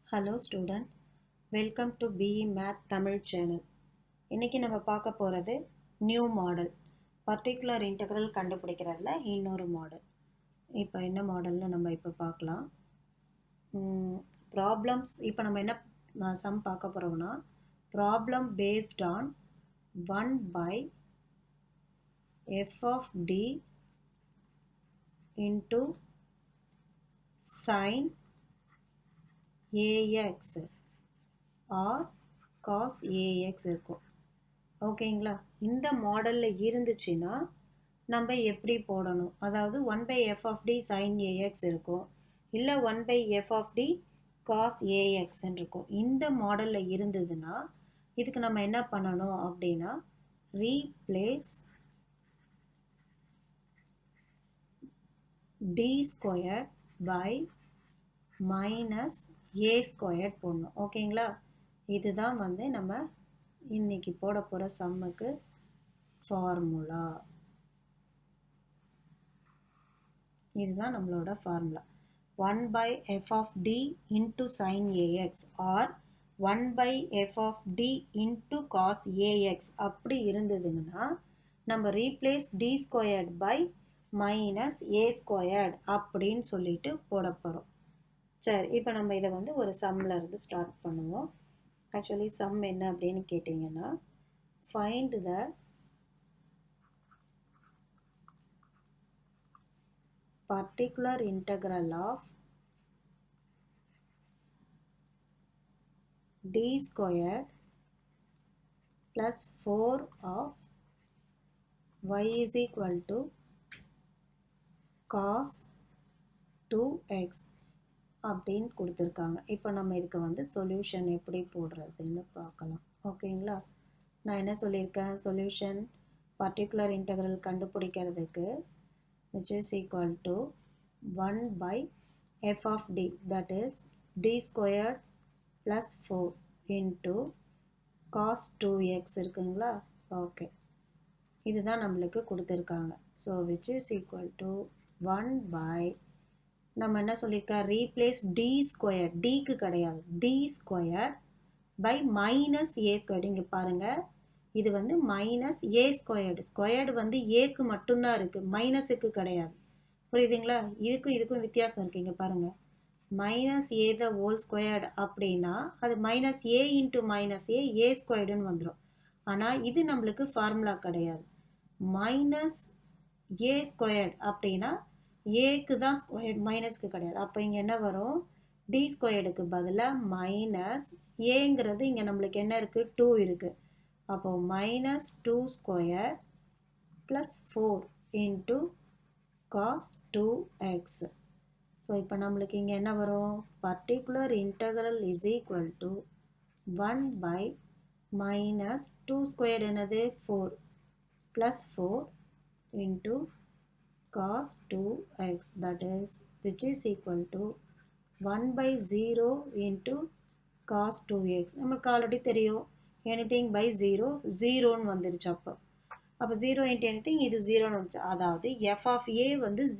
Hello student, welcome to BE math Tamil channel. இன்றைக்கி நம்ம பார்க்க போகிறது நியூ மாடல், பர்டிகுலர் இன்டெக்ரல் கண்டுபிடிக்கிறதுல இன்னொரு மாடல். இப்போ என்ன மாடல்னு நம்ம இப்போ பார்க்கலாம். ப்ராப்ளம்ஸ் இப்போ நம்ம என்ன சம் பார்க்க போகிறோம்னா, problem based on 1 by f of d into sin ax or cos ax இருக்கும். ஓகேங்களா? இந்த மாடலில் இருந்துச்சுன்னா நம்ம எப்படி போடணும், அதாவது 1 by f of d sin ax இருக்கும், இல்லை 1 by f of d cos ax இருக்கும். இந்த மாடலில் இருந்ததுன்னா இதுக்கு நம்ம என்ன பண்ணணும் அப்படின்னா, replace d square by minus A square போடணும். ஓகேங்களா? இதுதான் நம்ம இன்னைக்கு போட போகிற சம்முக்கு ஃபார்முலா. இதுதான் நம்மளோட formula. 1 by f of d into sin ax or 1 by f of d into cos ax அப்படி இருந்ததுன்னா நம்ம replace d squared by minus A squared அப்படின்னு சொல்லிட்டு போட போகிறோம். சரி, இப்போ நம்ம இதை ஒரு சம்மில் இருந்து ஸ்டார்ட் பண்ணுவோம். ஆக்சுவலி சம் என்ன அப்படின்னு கேட்டிங்கன்னா, find the particular integral of d squared plus 4 of y is equal to cos 2x அப்படின்னு கொடுத்துருக்காங்க. இப்போ நம்ம இதுக்கு சொல்யூஷன் எப்படி போடுறதுன்னு பார்க்கலாம். ஓகேங்களா? நான் என்ன சொல்லியிருக்கேன், சொல்யூஷன் பர்டிகுலர் இன்டெக்ரல் கண்டுபிடிக்கிறதுக்கு which is equal to 1 by f of d, that is d squared plus 4 into cos 2x இருக்குங்களா? ஓகே, இதுதான் நம்மளுக்கு கொடுத்துருக்காங்க. So which is equal to 1 by, நம்ம என்ன சொல்லியிருக்கோம், ரீப்ளேஸ் டி ஸ்கொயர், டிக்கு கிடையாது, D square by minus A squared. இங்கே பாருங்கள், இது மைனஸ் ஏ ஸ்கொயர்டு. ஸ்கொயர்டு ஏக்கு மட்டும்தான் இருக்குது, மைனஸுக்கு கிடையாது. புரியுதுங்களா? இதுக்கும் வித்தியாசம் இருக்குது. இங்கே பாருங்கள், minus A the whole squared அப்படின்னா அது மைனஸ் ஏ இன்ட்டு மைனஸ் ஏ ஸ்கொயர்டுன்னு வந்துடும். ஆனால் இது நம்மளுக்கு ஃபார்முலா கிடையாது. மைனஸ் ஏ ஸ்கொயர்டு அப்படின்னா ஏக்கு தான் ஸ்கொயர்டு, மைனஸ்க்கு கிடையாது. அப்போ இங்கே என்ன வரும், டி ஸ்கொயர்டுக்கு பதிலாக மைனஸ் ஏங்கிறது இங்கே நம்மளுக்கு என்ன இருக்குது, 2 இருக்குது. அப்போது minus 2 square plus 4 into cos 2x. So இப்போ நம்மளுக்கு இங்கே என்ன வரும், particular integral is equal to 1 by minus 2 square என்னது 4 plus 4 into cos 2x, that is which is equal to 1 by 0 into cos 2x. நமக்கு ஆல்ரெடி தெரியும், anything by 0 0ன்னு வந்துருச்சு. அப்போ 0 into anything, இது 0ன்னு வந்துச்சு. அதாவது f of a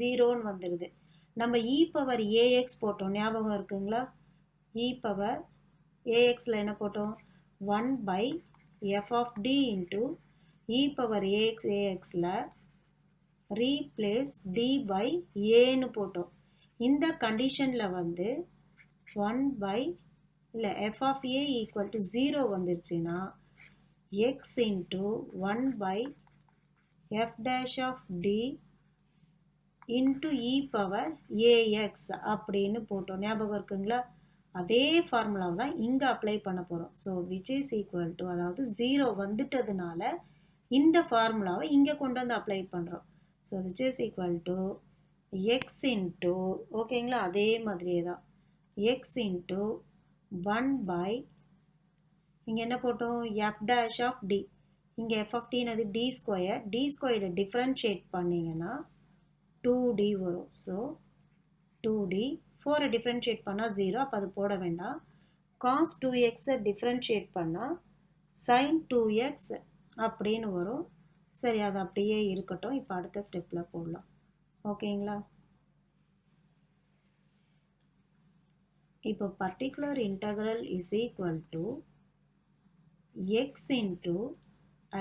0ன்னு வந்துடுது. நம்ம e பவர் ax போட்டோம், ஞாபகம் இருக்குங்களா? e பவர் axல என்ன போட்டோம், 1 by f of d into e power axல ரீப்ளேஸ் d by aன்னு போட்டோம். இந்த கண்டிஷனில் 1 by இல்லை f of a equal to 0 வந்துருச்சுன்னா x into 1 by f dash of d into e power ax அப்படின்னு போட்டோம், ஞாபகம் இருக்குங்களா? அதே ஃபார்முலாவை தான் இங்கே அப்ளை பண்ண போகிறோம். So which is equal to, அதாவது 0 வந்துட்டதுனால இந்த ஃபார்முலாவை இங்கே கொண்டு அப்ளை பண்ணுறோம். So which is equal to x into, ஓகேங்களா, அதே மாதிரியே தான், x into 1 by, இங்கே என்ன போட்டோம், f dash of d, இங்கே f of t அது d ஸ்கொயர், d ஸ்கொயரை டிஃப்ரென்ஷியேட் பண்ணிங்கன்னா 2d வரும். ஸோ 2d, 4 டிஃப்ரென்ஷியேட் பண்ணால் 0, அப்போ அது போட வேண்டாம். cos 2x டிஃப்ரென்ஷியேட் பண்ணால் sin 2x அப்படின்னு வரும். சரி, அது அப்படியே இருக்கட்டும். இப்போ அடுத்த ஸ்டெப்பில் போடலாம். ஓகேங்களா? இப்போ particular integral is equal to X into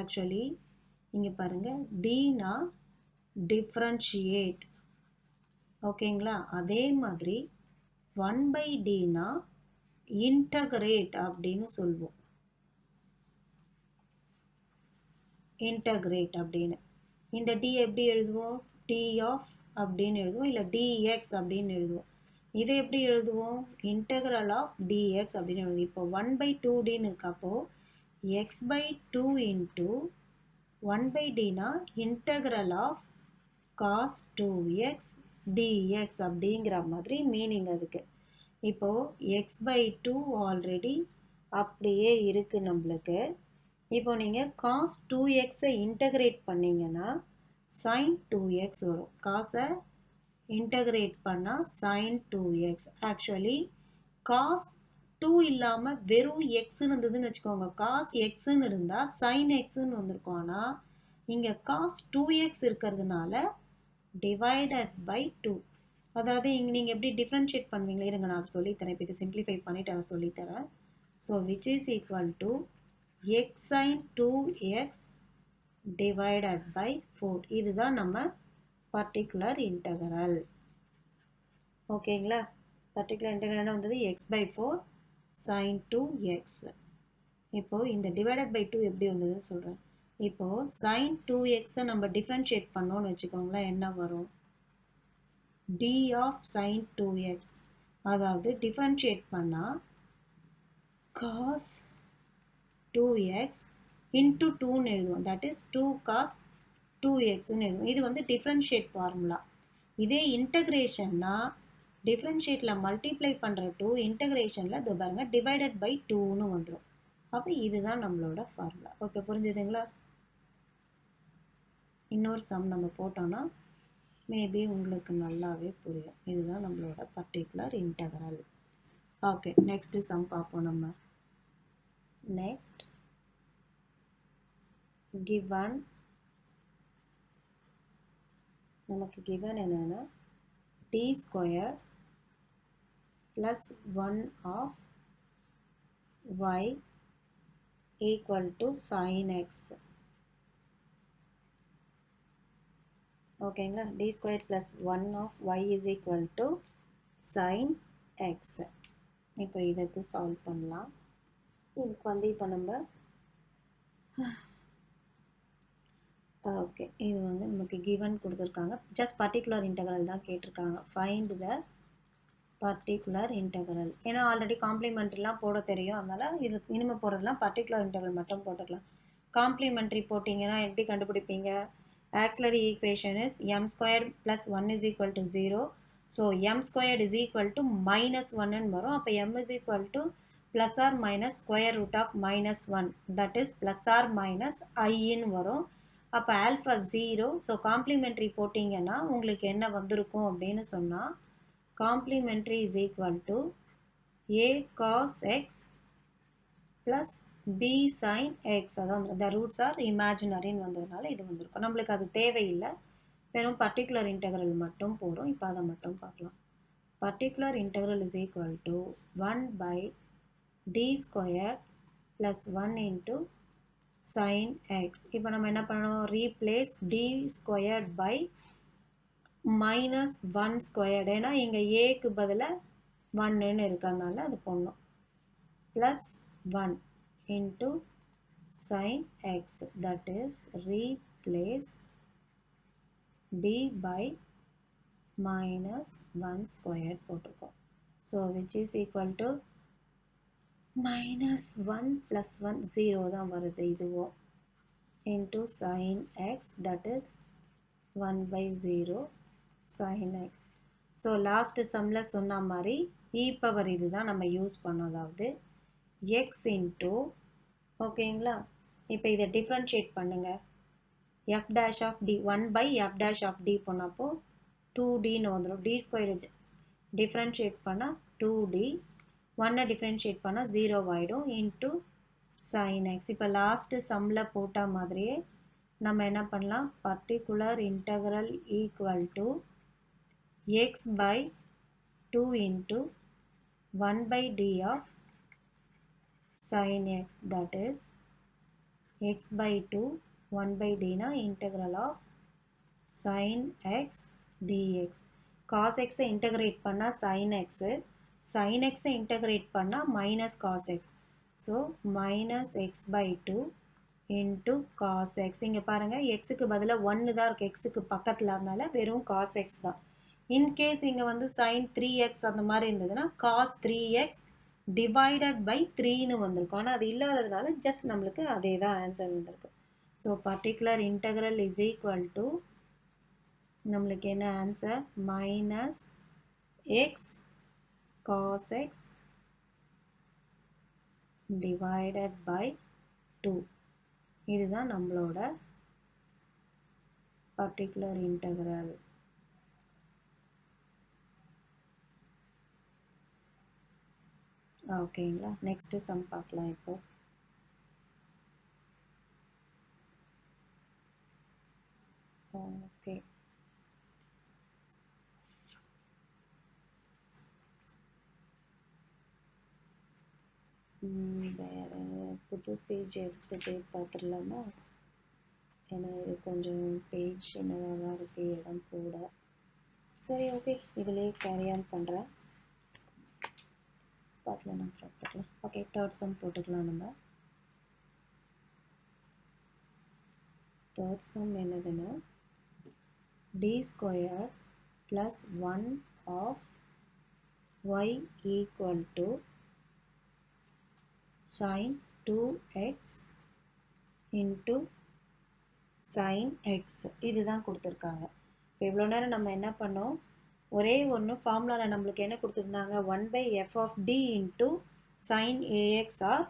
actually இங்கே பாருங்கள் டினா டிஃப்ரென்ஷியேட் ஓகேங்களா. அதே மாதிரி 1/dனா இன்டகிரேட் அப்படின்னு சொல்லுவோம். இன்டகிரேட் அப்படின்னு இந்த டி எப்படி எழுதுவோம், டி ஆஃப் அப்படின்னு எழுதுவோம், இல்லை டிஎக்ஸ் அப்படின்னு எழுதுவோம். இதை எப்படி எழுதுவோம், இன்டகரல் ஆஃப் டிஎக்ஸ் அப்படின்னு எழுதுவோம். இப்போ 1/2dன்னு இருக்கப்போ x/2 இன்ட்டு 1/dனா integral of cos 2x dx அப்படிங்கிற மாதிரி மீனிங் அதுக்கு. இப்போது x/2 ஆல்ரெடி அப்படியே இருக்குது நம்மளுக்கு. இப்போ நீங்கள் cos 2xஐ இன்டகிரேட் பண்ணிங்கன்னா sin 2x வரும். காஸை இன்டகிரேட் பண்ணால் sin 2x. ஆக்சுவலி cos 2 இல்லாமல் வெறும் எக்ஸ்ன்னு இருந்ததுன்னு வச்சுக்கோங்க. cos xன்னு இருந்தால் sin xன்னு வந்திருக்கும். ஆனால் இங்கே cos 2x இருக்கிறதுனால divided by 2. அதாவது இங்கே நீங்கள் எப்படி டிஃப்ரென்ஷியேட் பண்ணுவீங்களே, இருங்க நான் சொல்லித்தரேன். இப்போ இதை சிம்பிளிஃபை பண்ணிவிட்டு அதை சொல்லித்தரேன். So which is equal to x sin 2x divided by 4. இதுதான் நம்ம பர்டிகுலர் இன்டகரல். ஓகேங்களா. பர்டிகுலர் இன்டகரல் வந்தது x/4 sin 2x. இப்போது இந்த டிவைடட் பை 2 எப்படி வந்ததுன்னு சொல்கிறேன். இப்போது sin 2xஐ நம்ம டிஃப்ரென்ஷியேட் பண்ணோன்னு வச்சுக்கோங்களேன், என்ன வரும், d of sin 2x. அதாவது டிஃப்ரென்ஷியேட் பண்ணால் cos 2x into 2ன்னு எழுதுவோம். தட் இஸ் 2 cos 2xன்னு எழுதுவோம். இது வந்து டிஃப்ரென்ஷியேட் ஃபார்முலா. இதே இன்டகிரேஷன்னா டிஃப்ரென்ஷியேட்டில் மல்டிப்ளை பண்ணுற 2 இன்டகிரேஷனில் இது பாருங்கள் டிவைடட் பை 2ன்னு வந்துடும். அப்போ இதுதான் நம்மளோட ஃபார்முலா. ஓகே, புரிஞ்சுதுங்களா. இன்னொரு சம் நம்ம போட்டோன்னா மேபி உங்களுக்கு நல்லாவே புரியும். இதுதான் நம்மளோட particular integral. Okay, next sum பார்ப்போம் நம்ம. நெக்ஸ்ட் கிவன் நமக்கு கிவன் என்னன்னா D square plus 1 of y equal to sin x. ஓகேங்களா. D square plus 1 of y is equal to sin x. இப்போ இதுக்கு சால்வ் பண்ணலாம். இதுக்கு வந்து இப்போ நம்ம ஓகே, இது வந்து நமக்கு கிவன் கொடுத்துருக்காங்க. ஜஸ்ட் பர்டிகுலர் இன்டகரல் தான் கேட்டிருக்காங்க. Find the particular integral. ஏன்னா ஆல்ரெடி காம்ப்ளிமெண்ட்ரிலாம் போட தெரியும். அதனால் இது இனிமேல் போடுறதுலாம் பர்டிகுலர் இன்டகரல் மட்டும் போட்டுக்கலாம். காம்ப்ளிமெண்ட்ரி போட்டிங்கன்னா எப்படி கண்டுபிடிப்பீங்க, auxiliary equation is m squared plus 1 is equal to 0. So m squared is equal to -1ன்னு வரும். அப்போ m is equal to plus or minus square root of -1, that is plus or minus ஐன்னு வரும். அப்போ alpha 0. So complimentary போட்டிங்கன்னா உங்களுக்கு என்ன வந்திருக்கும் அப்படின்னு சொன்னால், complementary is equal to a cos x plus b sin x. அதான் த ரூட்ஸ் ஆர் இமேஜினரின்னு வந்ததுனால இது வந்திருக்கும். நம்மளுக்கு அது தேவையில்லை, வெறும் பர்டிகுலர் இன்டகரல் மட்டும் போகிறோம். இப்போ அதை மட்டும் பார்க்கலாம். Particular integral is equal to 1/d square plus 1 into sin x. இப்போ நம்ம என்ன பண்ணணும், replace d squared by -1 squared. ஏன்னா இங்கே ஏக்கு பதிலாக 1ன்னு இருக்கிறதுனால அது போடணும். Plus 1 into sin x, that is replace d by -1 squared போட்டிருக்கோம். So which is equal to -1 plus 1 0 தான் வருது இதுவும், into sin x, that is 1/0 sin x. So last சம்மில் சொன்ன மாதிரி e பவர் இது தான் நம்ம யூஸ் பண்ணோம். அதாவது x இன்ட்டு, ஓகேங்களா. இப்போ இதை டிஃப்ரென்ஷியேட் பண்ணுங்கள். f dash of d 1/f dash of d பண்ணப்போ 2dன்னு வந்துடும். d ஸ்கொயர் டிஃப்ரென்ஷியேட் பண்ணால் 2d, 1 டிஃப்ரென்ஷியேட் பண்ணால் 0 ஆகிடும், இன்ட்டு sin x. இப்போ லாஸ்ட்டு சம்மில் போட்ட மாதிரியே நம்ம என்ன பண்ணலாம், particular integral equal to x/2 into 1 by d of sin x, that is x by 2 1 by d na integral of sin x dx. cos x integrate பண்ணா sin x, sin x integrate பண்ணா minus cos x. so minus x by 2 into cos x. இங்க பாருங்க xக்கு பதிலா 1 தான் இருக்கு, xக்கு பக்கத்துல, அதனால வெறும் cos x தான். in case இங்க வந்து sin 3x அந்த மாதிரி இருந்ததுன்னா cos 3x divided by 3 னு வந்திருக்கும். ஆனா அது இல்லாததுனால just நம்மளுக்கு அதே தான் ஆன்சர் வந்திருக்கு. so particular integral is equal to நம்மளுக்கு என்ன answer, minus x cos x divided by 2. இதுதான் நம்மளோட particular integral. ஓகேங்களா, நெக்ஸ்ட் சம் பார்க்கலாம். இப்போ ஓகே, வேறு புது பேஜ் எடுத்துகிட்டு பார்த்துடலாமா? ஏன்னா இது கொஞ்சம் பேஜ் சின்னதாக தான் இருக்குது, இடம் கூட. சரி ஓகே, இதிலே கேரி ஆன் பண்ணுறேன், பார்த்துல நம்ம பார்த்துக்கலாம். ஓகே, தேர்ட் சம் போட்டுக்கலாம். நம்ம தேர்ட் சம் என்னதுன்னா d square plus 1 of y equal to sin 2x into sin x. இதுதான் கொடுத்துருக்காங்க. இப்போ இவ்வளோ நேரம் நம்ம என்ன பண்ணோம், ஒரே ஒன்று ஃபார்முலாவில் நம்மளுக்கு என்ன கொடுத்துருந்தாங்க, 1 by f of d into sin ax or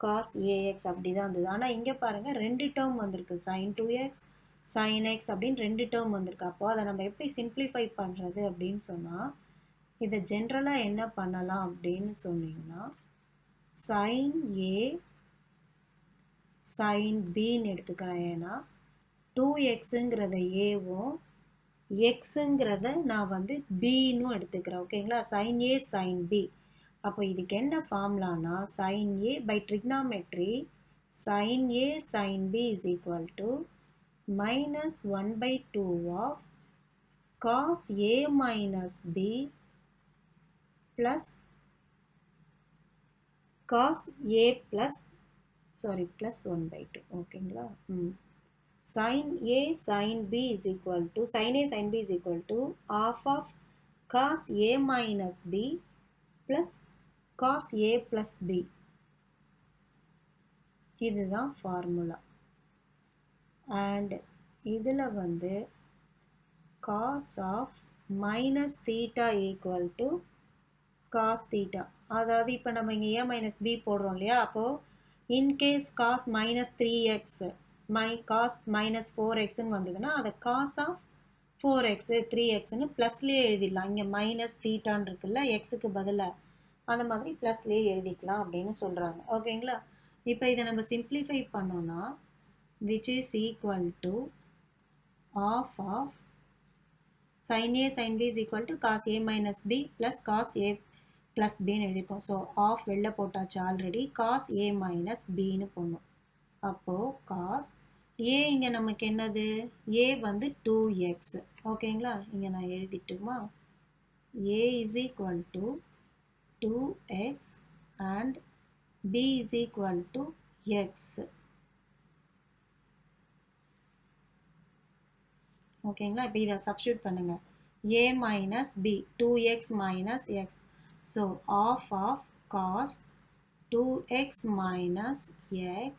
cos ax அப்படி தான் இருந்தது. ஆனால் இங்கே பாருங்கள் ரெண்டு டேர்ம் வந்திருக்கு, sin 2x sin x அப்படின்னு ரெண்டு டேர்ம் வந்திருக்கு. அப்போ அதை நம்ம எப்படி சிம்பிளிஃபை பண்ணுறது அப்படின்னு சொன்னால், இதை ஜென்ரலாக என்ன பண்ணலாம் அப்படின்னு சொன்னீங்கன்னா, sin a sin bன்னு எடுத்துக்கிறேன். ஏன்னா 2xங்கிறத ஏவும் எக்ஸுங்கிறத நான் வந்து பின்னு எடுத்துக்கிறேன். ஓகேங்களா, sin a sin b. அப்போ இதுக்கு என்ன ஃபார்முலானா, sin a by trigonometry sin a sin b is equal to minus 1 by 2 of cos a minus b plus cos a plus plus 1 by 2. ஓகேங்களா, sin a sin b is equal to sin a sin b is equal to half of cos a minus b plus cos a plus b. இதுதான் formula. And இதில் வந்து cos of minus theta equal to cos theta. அதாவது இப்போ நம்ம இங்கே a minus b போடுறோம் இல்லையா, அப்போது in case cos minus 3x cos minus 4xன்னு வந்ததுன்னா அதை cos of 4x 3xன்னு ப்ளஸ்லேயே எழுதிடலாம். இங்கே மைனஸ் தீட்டான்னு இருக்குல்ல எக்ஸுக்கு பதிலாக, அந்த மாதிரி ப்ளஸ்லேயே எழுதிக்கலாம் அப்படின்னு சொல்கிறாங்க. ஓகேங்களா, இப்போ இதை நம்ம சிம்பிளிஃபை பண்ணோன்னா which is equal to half of sin a sin b is equal to cos a minus b plus cos a plus b ன்னு எழுதிருக்கோம். ஸோ ஆஃப் வெளில போட்டாச்சு ஆல்ரெடி, cos a minus bன்னு போடணும். அப்போது cos a இங்கே நமக்கு என்னது, a வந்து 2x. ஓகேங்களா, இங்கே நான் எழுதிட்டுமா, a is equal to 2x and b is equal to x. ஓகேங்களா, இப்போ இதை சப்ஸ்டியூட் பண்ணுங்கள், a minus b 2x minus x. So half of cos 2x minus x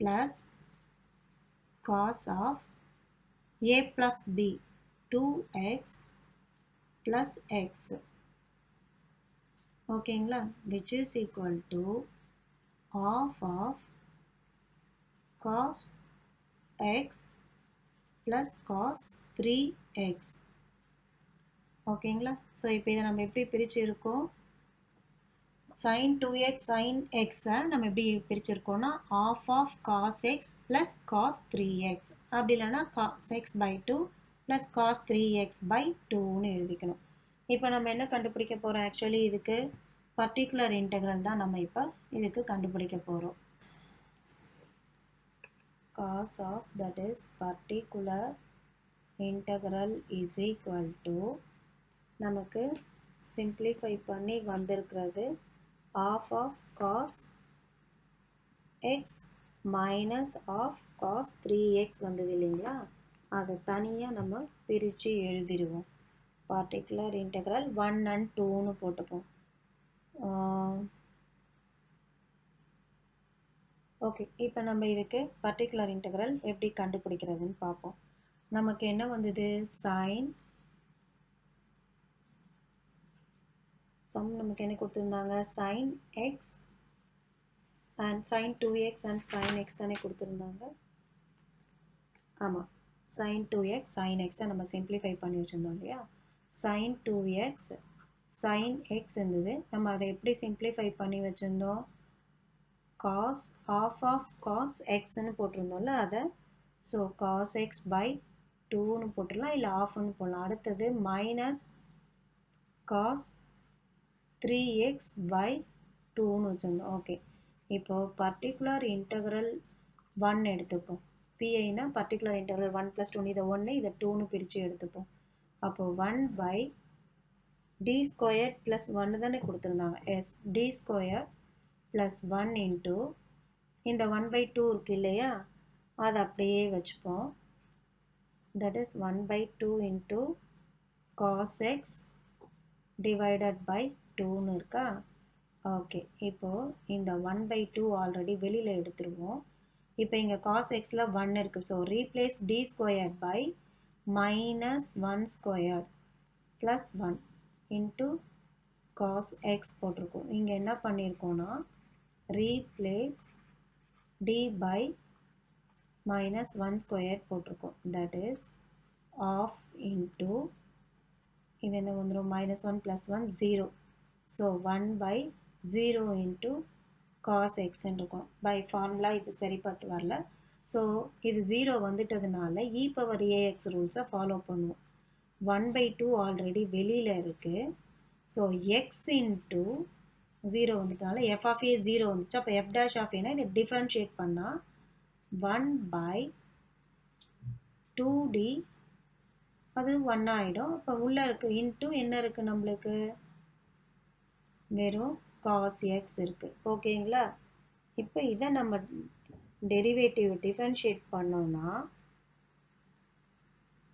plus cos of a plus b 2x plus x. ஓகேங்களா, which is equal to half of cos x plus cos 3x. ஓகேங்களா, so இப்போ இதை நம்ம எப்படி பிரிச்சிருக்கோம், sin 2x sin x நம்ம எப்படி பிரிச்சிருக்கோம்னா half of cos x plus cos 3x, அப்படி இல்லைன்னா cos x by 2 plus cos 3x by 2ன்னு எழுதிக்கணும். இப்போ நம்ம என்ன கண்டுபிடிக்க போகிறோம்? ஆக்சுவலி இதுக்கு பர்டிகுலர் இன்டெக்ரல் தான் நம்ம இப்போ இதுக்கு கண்டுபிடிக்க போகிறோம். cos of that is particular integral is equal to நமக்கு simplify பண்ணி வந்திருக்கிறது half of cos x minus of cos 3x வந்தது இல்லைங்களா, அதை தனியாக நம்ம பிரித்து எழுதிடுவோம். particular integral 1 and 2ன்னு போட்டுப்போம். ஓகே, இப்போ நம்ம இதுக்கு பர்டிகுலர் இன்டெக்ரல் எப்படி கண்டுபிடிக்கிறதுன்னு பார்ப்போம். நமக்கு என்ன வந்தது? நமக்கு என்ன கொடுத்துருந்தாங்க? sin x and sin 2x and sin x தானே கொடுத்துருந்தாங்க. ஆமாம், sin 2x sin x நம்ம சிம்பிளிஃபை பண்ணி வச்சுருந்தோம் இல்லையா. sin 2x sin x இருந்தது, நம்ம அதை எப்படி சிம்பிளிஃபை பண்ணி வச்சுருந்தோம்? cos half of cos xன்னு போட்டிருந்தோம்ல அதை, ஸோ cos x by 2ன்னு போட்டுடலாம், இல்லை halfன்னு போடலாம். அடுத்தது மைனஸ் cos 3x by 2ன்னு வச்சுருந்தோம். ஓகே, இப்போது பர்டிகுலர் இன்டெக்ரல் 1 எடுத்துப்போம். பிஐனா பர்டிகுலர் இன்டெக்ரல் 1 + 2, இதை 1 இதை 2ன்னு பிரித்து எடுத்துப்போம். அப்போது 1 by d ஸ்கொயர் ப்ளஸ் 1 தானே கொடுத்துருந்தாங்க. Yes, d square plus 1 into இந்த 1/2 இருக்கு இல்லையா, அதை அப்படியே வச்சுப்போம். That is 1/2 into cos x divided by 2ன்னு இருக்கா. ஓகே, இப்போது இந்த 1/2 ஆல்ரெடி வெளியில் எடுத்துருவோம். இப்போ இங்கே cos xல 1 இருக்குது, so replace d square by minus 1 square plus 1 into cos x போட்டிருக்கோம். இங்கே என்ன பண்ணியிருக்கோன்னா replace d by minus 1 square போட்டிருக்கோம். that is half into இது என்ன வந்துடும்? minus 1 plus 1 0, so 1 by 0 into cos x இருக்கும். by formula இது சரிப்பட்டு வரல, ஸோ இது 0 வந்துட்டதுனால e power ax ரூல்ஸை ஃபாலோ பண்ணுவோம். 1/2 ஆல்ரெடி வெளியில் இருக்குது, so x into 0 வந்துட்டனால f of a 0 வந்துச்சு. அப்போ f dash of a இதை டிஃப்ரென்ஷியேட் பண்ணால் 1/2d அது 1 ஆகிடும். அப்போ உள்ளே இருக்குது இன்ட்டு என்ன இருக்குது நம்மளுக்கு? வெறும் cos x இருக்குது. ஓகேங்களா? இப்போ இதை நம்ம டெரிவேட்டிவ் டிஃப்ரென்ஷியேட் பண்ணோம்னா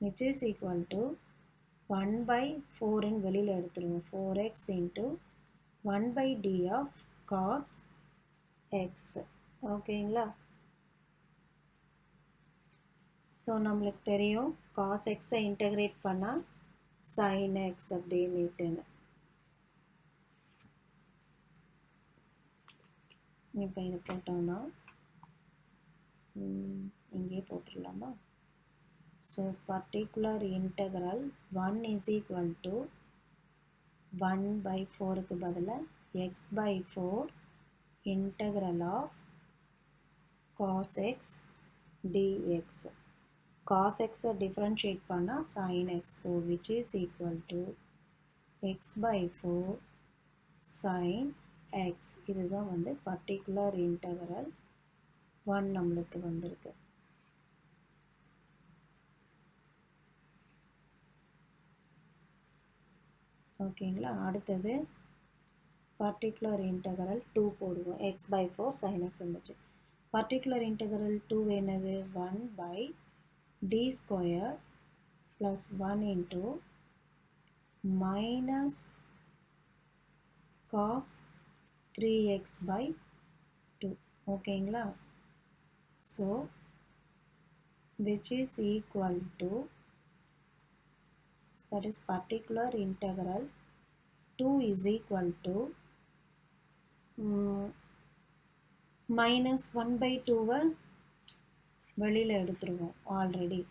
which is equal to 1/4ன்னு வெளியில் எடுத்துருவோம். 4x into 1/d of cos x. ஓகேங்களா? ஸோ நம்மளுக்கு தெரியும் cos xஐ இன்டெகிரேட் பண்ணால் sin x அப்படின்னுட்டுன்னு. இப்போ இது போட்டோம்னா இங்கே போட்டுடலாமா? So particular integral 1 is equal to 1/4க்கு பதிலாக x/4 integral of cos x dx. cos xஐ டிஃப்ரென்ஷியேட் பண்ணால் sin x, so which is equal to x/4 sin x. இதுதான் வந்து பர்டிகுலர் இன்டெக்ரல் 1 நம்மளுக்கு வந்திருக்கு. ஓகேங்களா? அடுத்தது பர்டிகுலர் இன்டெக்ரல் 2 போடுவோம். x/4 sin x வந்துச்சு. பர்டிகுலர் இன்டெக்ரல் 2 என்னது? 1/d square plus 1 into minus cos 3x/2. ஓகேங்களா? So which is equal to, that is particular integral 2 is equal to minus 1/2 வெளியில் எடுத்துருவோம். Already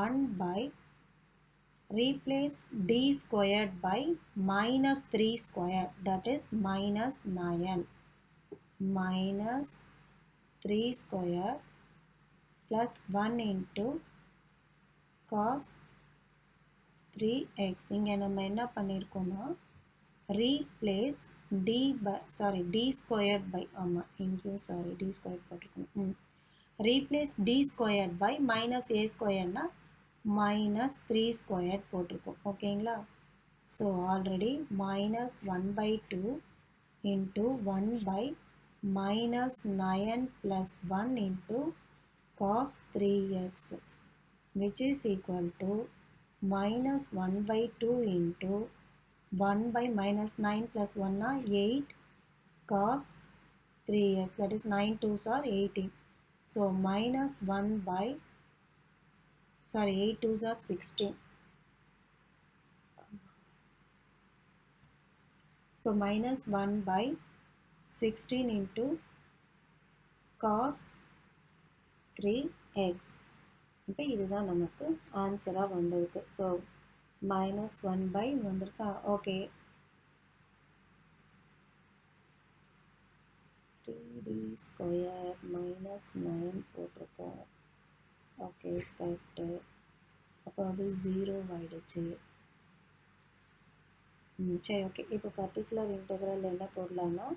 1 replace d squared by minus 3 square, that is minus 9 minus 3 square plus 1 into cos 3x. இங்கே நம்ம என்ன பண்ணியிருக்கோம்னா replace d squared by, ஆமாம் இங்கேயும் d squared போட்டிருக்கணும். Replace d squared by minus a ஸ்கொயர்னா மைனஸ் 3 ஸ்கொயர்ட் போட்டிருக்கோம். ஓகேங்களா? So already minus 1/2 into 1 by minus 9 plus 1 into cos 3x, which is equal to minus 1/2 into 1 by minus 9 plus 1 8 cos 3x, that is 9 2s are 18. So minus 1 by 8 2s are 16. So minus 1 by 16 into cos 3x. இப்போ இதுதான் நமக்கு ஆன்சராக வந்திருக்கு. So minus 1 by வந்திருக்கா? Okay, 3d square minus 9 போட்டிருக்கோம். Okay, correct. அப்போ அது 0 ஆகிடுச்சு. சரி, ஓகே. இப்போ பர்டிகுலர் இன்டெக்ரல் என்ன போடலான்னா,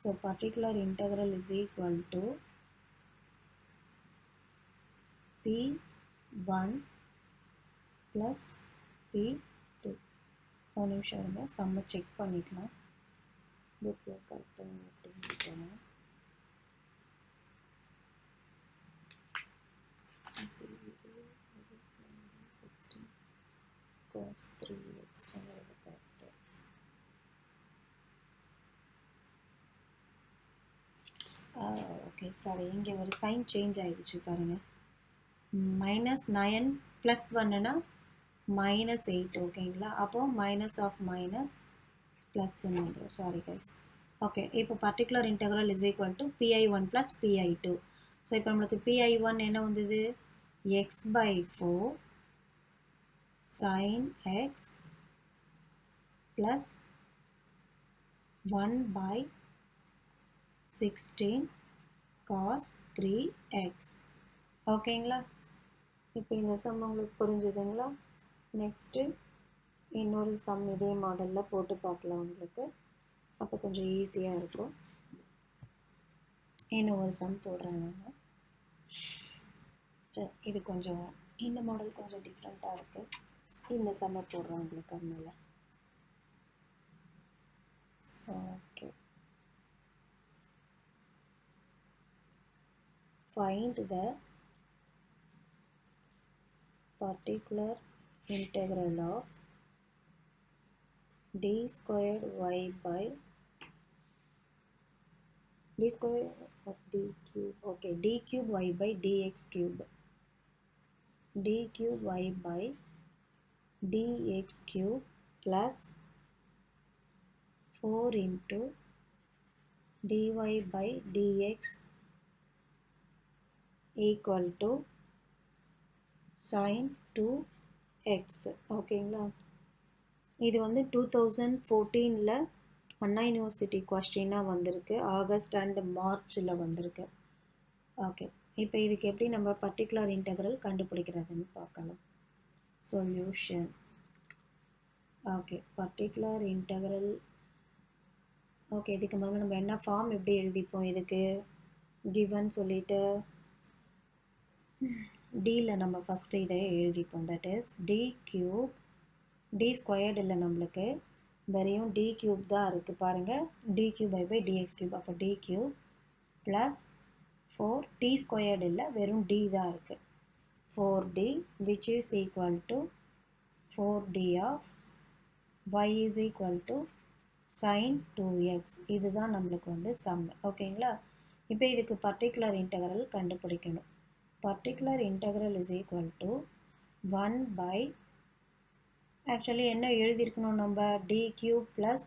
so particular integral is equal to P1 plus P2. ஒரு நிமிஷம் இருங்க, சம்ம செக் பண்ணிக்கலாம். புக்கில் கரெக்டாக அப்படின்னு cos 3x correct. Okay, sorry, இங்கே ஒரு சைன் சேஞ்ச் ஆகிடுச்சு பாருங்கள். மைனஸ் 9 ப்ளஸ் 1னா மைனஸ் 8. ஓகேங்களா? அப்போது மைனஸ் ஆஃப் மைனஸ் ப்ளஸ்ன்னு வந்துடும். Sorry guys. ஓகே, இப்போ particular integral is equal to PI1 plus PI2. So இப்போ நம்மளுக்கு PI1 என்ன வந்தது? x/4 sin x plus 1/16 cos 3x. ஓகேங்களா? இப்போ இந்த சம் உங்களுக்கு புரிஞ்சுதுங்களா? நெக்ஸ்ட்டு இன்னொரு சம் இதே மாடலில் போட்டு பார்க்கலாம் உங்களுக்கு. அப்போ கொஞ்சம் ஈஸியாக இருக்கும். இன்னும் ஒரு சம் போடுறேன் நான். இது கொஞ்சம் இந்த மாடல் கொஞ்சம் டிஃப்ரெண்ட்டாக இருக்குது. இந்த சம்மை போடுறேன் உங்களுக்கு. அதனால okay, find the particular integral of d squared y by d square of d cube. Okay, d cube y by dx cube. d cube y by dx cube plus 4 into dy by dx equal to sin 2x. ஓகேங்களா? இது வந்து 2014 அண்ணா university கொஸ்டினாக வந்திருக்கு. August and மார்ச்சில் வந்திருக்கு. Okay, இப்போ இதுக்கு எப்படி நம்ம பர்டிகுலர் இன்டெக்ரல் கண்டுபிடிக்கிறதுன்னு பார்க்கலாம். Solution. Okay, particular integral. Okay, இதுக்கு முதல்ல நம்ம என்ன ஃபார்ம் எப்படி எழுதிப்போம்? இதுக்கு கிவன் சொல்லிட்டு டியில் நம்ம ஃபஸ்ட்டு இதை எழுதிப்போம். That is D cube, D squared இல்லை நம்மளுக்கு, வெறும் டி கியூப் தான் இருக்குது பாருங்கள். D cube by dx cube. அப்போ D cube plus 4 D squared இல்லை, வெறும் டி தான் இருக்குது. 4d which is equal to 4d of y is equal to sin 2x. இதுதான் நம்மளுக்கு வந்து சம். ஓகேங்களா? இப்போ இதுக்கு பர்டிகுலர் இன்டெக்ரல் கண்டுபிடிக்கணும். Particular integral is equal to 1 by, actually என்ன எழுதியிருக்கணும் நம்ம? D cube plus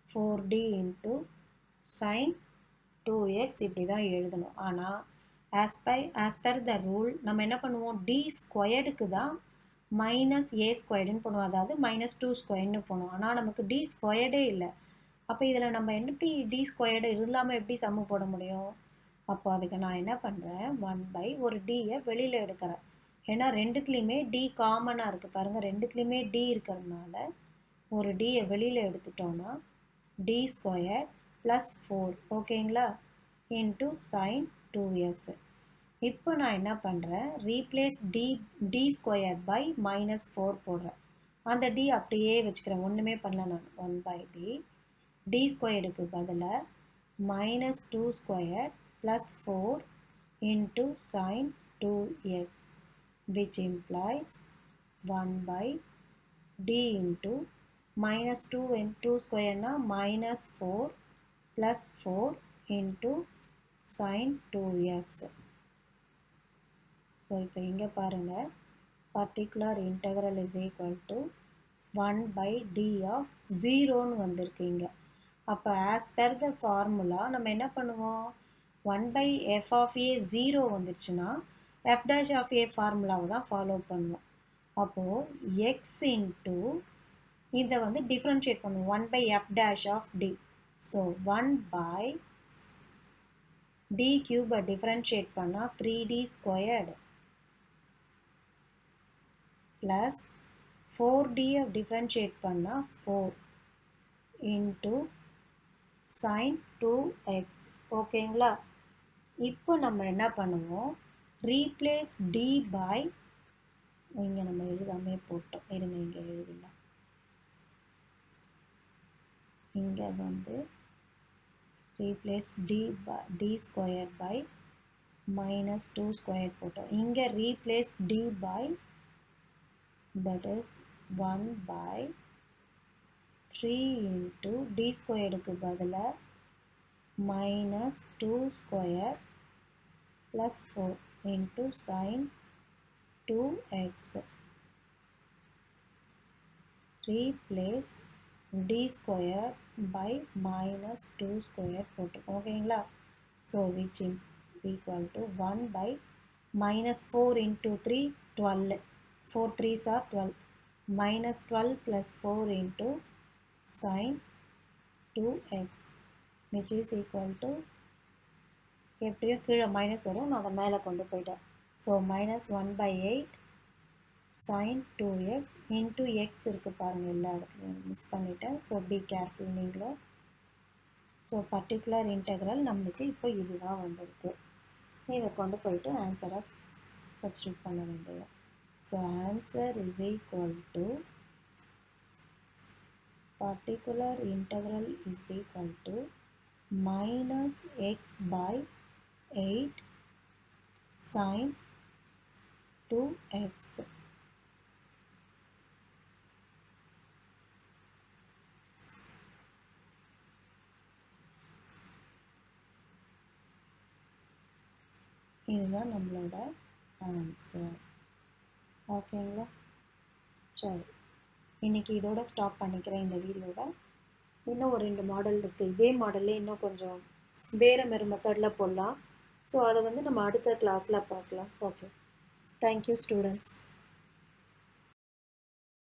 4d into sin 2x இப்படி தான் எழுதணும். ஆனால் ஆஸ் பர் த ரூல் நம்ம என்ன பண்ணுவோம்? டி ஸ்கொயர்டுக்கு தான் மைனஸ் ஏ ஸ்கொயர்டுன்னு பண்ணுவோம், அதாவது -2 ஸ்கொயர்னு பண்ணுவோம். ஆனால் நமக்கு டி ஸ்கொயர்டே இல்லை. அப்போ இதில் நம்ம எப்படி டி ஸ்கொயர்டு இல்லாமல் எப்படி சம்மு போட முடியும்? அப்போ அதுக்கு நான் என்ன பண்ணுறேன்? 1 by ஒரு டியை வெளியில் எடுக்கிறேன். ஏன்னா ரெண்டுத்துலேயுமே டி காமனாக இருக்குது பாருங்கள், ரெண்டுத்துலேயுமே டி இருக்கிறதுனால ஒரு டியை வெளியில் எடுத்துட்டோன்னா டி ஸ்கொயர் ப்ளஸ் 4 ஓகேங்களா இன்ட்டு சைன் 2x. இப்போ நான் என்ன பண்ணுறேன், ரீப்ளேஸ் டி ஸ்கொயர் பை -4 போடுறேன். அந்த டி அப்படியே வச்சுக்கிறேன், ஒன்றுமே பண்ணல நான். 1/d டி ஸ்கொயருக்கு பதிலாக -2 square plus 4 into sine 2x which implies 1/d into -2 into square na -4 plus 4 into sin 2x. So இப்போ இங்க பாருங்க, particular integral is equal to 1/d of 0 ன்னு வந்திருக்கு இங்க. அப்போ as per the formula நம்ம என்ன பண்ணுவோம், 1/f of a 0 வந்துருச்சுன்னா f dash of a ஃபார்முலாவை தான் ஃபாலோ பண்ணுவோம். அப்போது x இன்ட்டு இதை வந்து டிஃப்ரென்ஷியேட் பண்ணுவோம், 1/f dash of d. So 1/d கியூபை டிஃப்ரென்ஷியேட் பண்ணால் 3d squared plus 4d differentiate பண்ணால் 4 இன்ட்டு sin 2x. ஓகேங்களா. இப்போ நம்ம என்ன பண்ணுவோம், ரீப்ளேஸ் d by, இங்கே நம்ம எழுதாமே போட்டோம், இருங்க இங்கே எழுதிடலாம். இங்கே வந்து replace d square by -2 square போட்டோம். இங்கே replace d by, that is 1/3 into D ஸ்கொயருக்கு பதிலாக -2 square plus 4 into sine 2x. Replace D square by -2 square போட்டோம். ஓகேங்களா. So which equal to 1/-4 into 3 12, 4 3s are 12, -12 plus 4 into sin 2x which is equal to, எப்படியும் கீழே minus வரும், நான் அதை மேலே கொண்டு போயிட்டேன். So -1/8 sin 2x into x இருக்குது பாருங்கள், எல்லா இடத்துலையும் மிஸ் பண்ணிட்டேன். ஸோ பி கேர்ஃபுல் நீங்களும். ஸோ பர்டிகுலர் இன்டெக்ரல் நம்மளுக்கு இப்போ இதுதான் வந்திருக்கு. இதை கொண்டு போயிட்டு ஆன்சராக சப்ஸ்டியூட் பண்ண வேண்டியது. So answer is equal to particular integral is equal to -x/8 sin 2x. இதுதான் நம்மளோட ஆன்சர். ஓகேங்களா. சரி, இன்றைக்கி இதோட ஸ்டாப் பண்ணிக்கிறேன் இந்த வீடியோவை. இன்னும் ஒரு 2 மாடல் இருக்குது, இதே மாடல்லே இன்னும் கொஞ்சம் வேறு மெத்தடில் போடலாம். ஸோ அதை வந்து நம்ம அடுத்த கிளாஸில் பார்க்கலாம். Okay, thank you students.